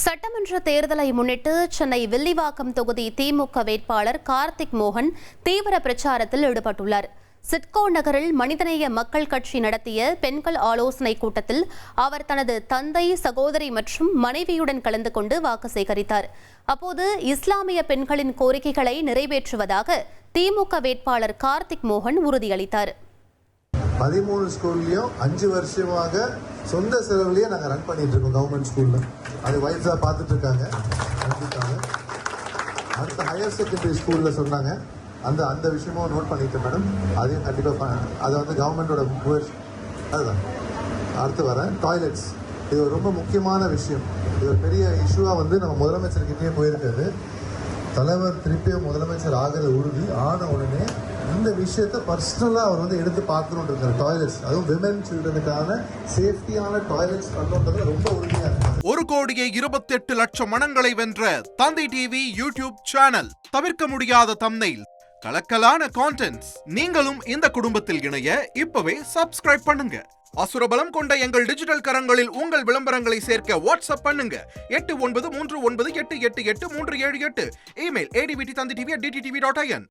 சட்டமன்ற தேர்தலை முன்னிட்டு சென்னை வில்லிவாக்கம் தொகுதி திமுக வேட்பாளர் கார்த்திக் மோகன் தீவிர பிரச்சாரத்தில் ஈடுபட்டுள்ளார். சிட்கோ நகரில் மனிதநேய மக்கள் கட்சி நடத்திய பெண்கள் ஆலோசனை கூட்டத்தில் அவர் தனது தந்தை, சகோதரி மற்றும் மனைவியுடன் கலந்து கொண்டு வாக்கு சேகரித்தார். அப்போது இஸ்லாமிய பெண்களின் கோரிக்கைகளை நிறைவேற்றுவதாக திமுக வேட்பாளர் கார்த்திக் மோகன் உறுதியளித்தார். 13 ஸ்கூல்லையும் 5 வருஷமாக சொந்த செலவுலயே நாங்கள் ரன் பண்ணிட்டு இருக்கோம். கவர்மெண்ட் ஸ்கூல்ல அது வைஃப்ஸா பார்த்துட்டு இருக்காங்க. அடுத்த ஹையர் செகண்டரி ஸ்கூல்ல சொன்னாங்க, அந்த விஷயமும் நோட் பண்ணிட்டேன் மேடம். அதையும் கண்டிப்பாக அதை கவர்மெண்டோட முயற்சி. அதுதான் அடுத்து வரேன். டாய்லெட்ஸ், இது ஒரு ரொம்ப முக்கியமான விஷயம். இது ஒரு பெரிய இஷ்யூவாக நம்ம முதலமைச்சர்கிட்டயே போயிருக்காது. தலைவர் திருப்பியும் முதலமைச்சர் ஆகிற உறுதி ஆன உடனே இந்த விஷயத்தை பர்சனலாக அவர் எடுத்து பார்க்கணுன்னு இருக்காரு. டாய்லெட்ஸ், அதுவும் விமென் சில்ட்ரனுக்கான சேஃப்டியான டாய்லெட்ஸ் பண்ணுறது ரொம்ப உறுதியாக இருக்கு. 1,28,00,000 மனங்களை வென்ற தந்தை டிவி யூடியூப் சேனல். தவிர்க்க முடியாத தம்ப்நெயில், கலக்கலான கான்டென்ட்ஸ். நீங்களும் இந்த குடும்பத்தில் இணைய இப்பவே சப்ஸ்கிரைப் பண்ணுங்க. அசுரபலம் கொண்ட எங்கள் டிஜிட்டல் கரங்களில் உங்கள் விளம்பரங்களை சேர்க்க வாட்ஸ்அப் பண்ணுங்க. 8939888838. Email advttv@dttv.in.